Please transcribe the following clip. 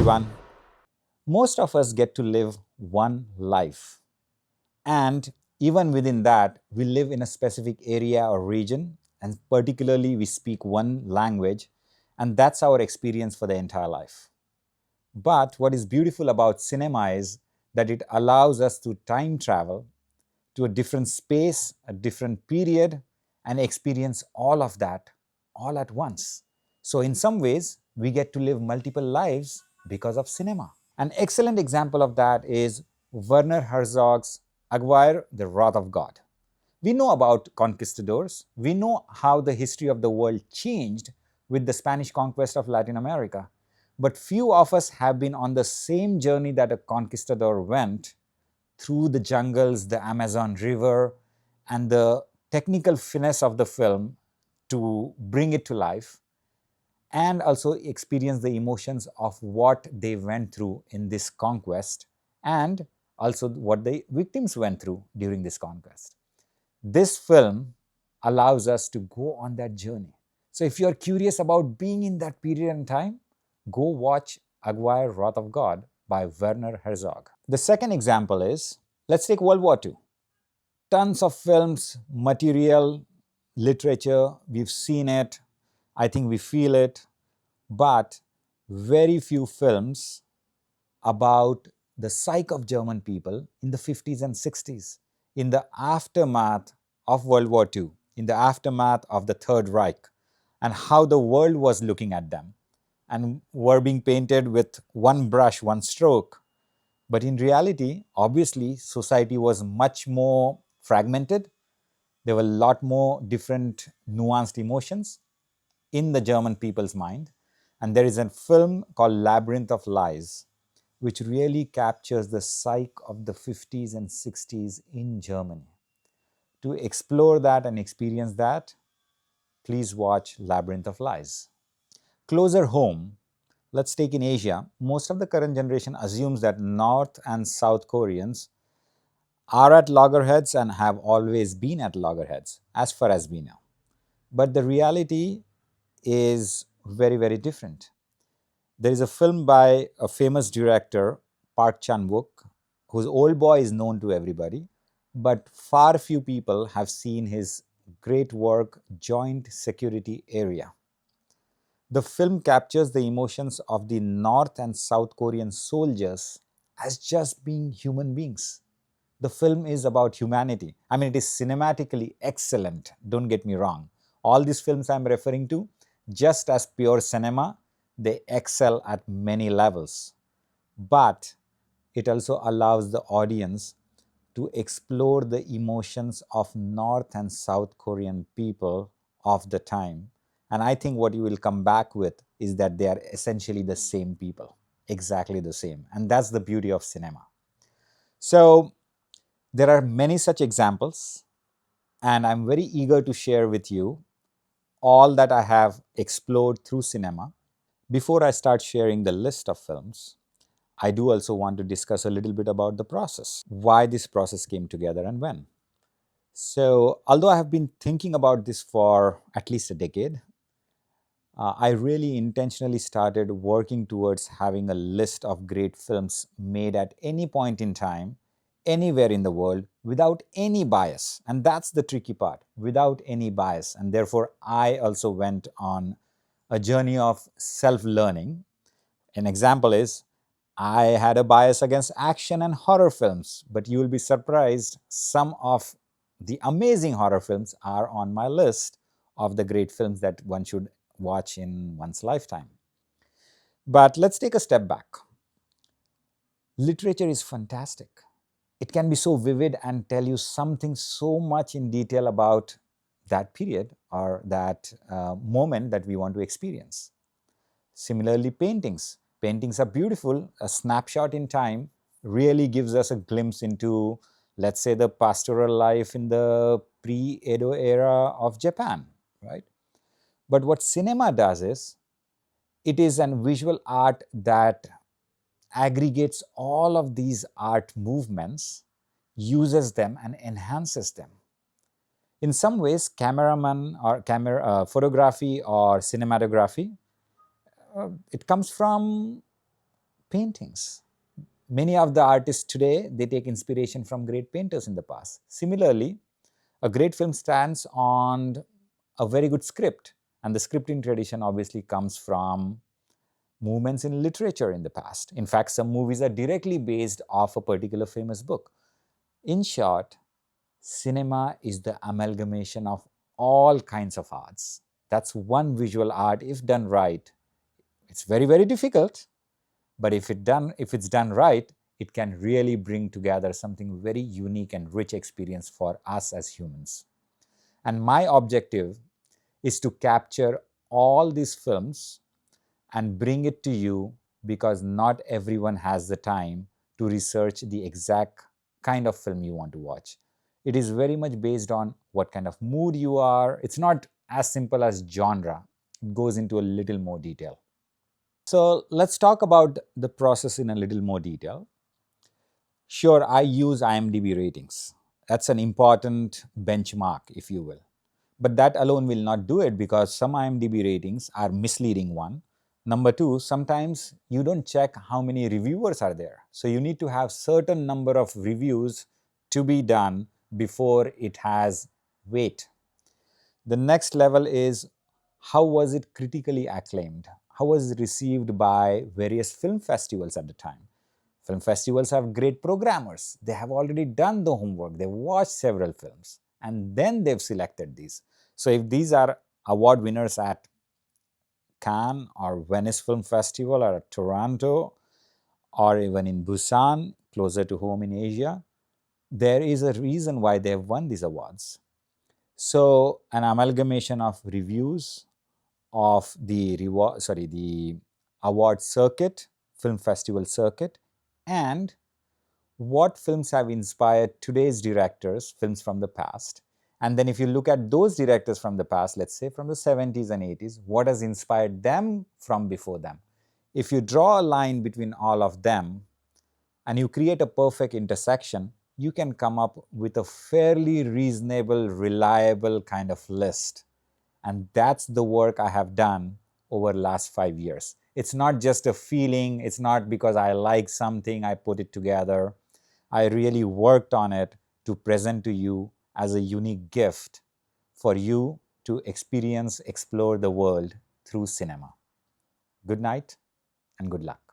everyone. Most of us get to live one life, and even within that, we live in a specific area or region, and particularly we speak one language, and that's our experience for the entire life. But what is beautiful about cinema is that it allows us to time travel to a different space, a different period, and experience all of that all at once. So, in some ways, we get to live multiple lives because of cinema. An excellent example of that is Werner Herzog's Aguirre, the Wrath of God. We know about conquistadors. We know how the history of the world changed with the Spanish conquest of Latin America. But few of us have been on the same journey that a conquistador went through the jungles, the Amazon River, and the technical finesse of the film to bring it to life, and also experience the emotions of what they went through in this conquest, and also what the victims went through during this conquest. This film allows us to go on that journey. So if you're curious about being in that period in time, go watch Aguirre Wrath of God by Werner Herzog. The second example is, let's take World War II. Tons of films, material, literature, we've seen it, I think we feel it, but very few films about the psyche of German people in the 50s and 60s, in the aftermath of World War II, in the aftermath of the Third Reich, and how the world was looking at them and were being painted with one brush, one stroke. But in reality, obviously, society was much more fragmented. There were a lot more different nuanced emotions in the German people's mind. And there is a film called Labyrinth of Lies, which really captures the psyche of the 50s and 60s in Germany. To explore that and experience that, please watch Labyrinth of Lies. Closer home, let's take in Asia. Most of the current generation assumes that North and South Koreans are at loggerheads and have always been at loggerheads, as far as we know. But the reality is very, very different. There is a film by a famous director, Park Chan-wook, whose Old Boy is known to everybody, but far few people have seen his great work, Joint Security Area. The film captures the emotions of the North and South Korean soldiers as just being human beings. The film is about humanity. I mean, it is cinematically excellent, don't get me wrong. All these films I'm referring to, just as pure cinema, they excel at many levels. But it also allows the audience to explore the emotions of North and South Korean people of the time. And I think what you will come back with is that they are essentially the same people, exactly the same. And that's the beauty of cinema. So there are many such examples, and I'm very eager to share with you all that I have explored through cinema. Before I start sharing the list of films, I do also want to discuss a little bit about the process, why this process came together and when. So, although I have been thinking about this for at least a decade, I really intentionally started working towards having a list of great films made at any point in time, anywhere in the world, without any bias. And that's the tricky part, without any bias. And therefore, I also went on a journey of self-learning. An example is, I had a bias against action and horror films, but you will be surprised, some of the amazing horror films are on my list of the great films that one should watch in one's lifetime. But let's take a step back. Literature is fantastic. It can be so vivid and tell you something so much in detail about that period or that moment that we want to experience. Similarly, paintings. Paintings are beautiful. A snapshot in time really gives us a glimpse into, let's say, the pastoral life in the pre-Edo era of Japan, right? But what cinema does is, it is a visual art that aggregates all of these art movements, uses them and enhances them. In some ways, photography or cinematography, it comes from paintings. Many of the artists today, they take inspiration from great painters in the past. Similarly, a great film stands on a very good script, and the scripting tradition obviously comes from movements in literature in the past. In fact, some movies are directly based off a particular famous book. In short, cinema is the amalgamation of all kinds of arts. That's one visual art. If done right, it's very, very difficult, but if it's done right, it can really bring together something very unique and rich experience for us as humans. And my objective is to capture all these films and bring it to you, because not everyone has the time to research the exact kind of film you want to watch. It is very much based on what kind of mood you are. It's not as simple as genre. It goes into a little more detail. So let's talk about the process in a little more detail. Sure, I use IMDb ratings. That's an important benchmark, if you will. But that alone will not do it, because some IMDb ratings are misleading, one. Number two, sometimes you don't check how many reviewers are there. So you need to have certain number of reviews to be done before it has weight. The next level is, how was it critically acclaimed? How was it received by various film festivals at the time? Film festivals have great programmers. They have already done the homework. They've watched several films and then they've selected these. So if these are award winners at Cannes or Venice Film Festival or at Toronto or even in Busan, closer to home in Asia, there is a reason why they have won these awards. So an amalgamation of reviews of the award circuit, film festival circuit, and what films have inspired today's directors, films from the past. And then if you look at those directors from the past, let's say from the 70s and 80s, what has inspired them from before them? If you draw a line between all of them and you create a perfect intersection, you can come up with a fairly reasonable, reliable kind of list. And that's the work I have done over the last 5 years. It's not just a feeling. It's not because I like something, I put it together. I really worked on it to present to you as a unique gift for you to experience, explore the world through cinema. Good night and good luck.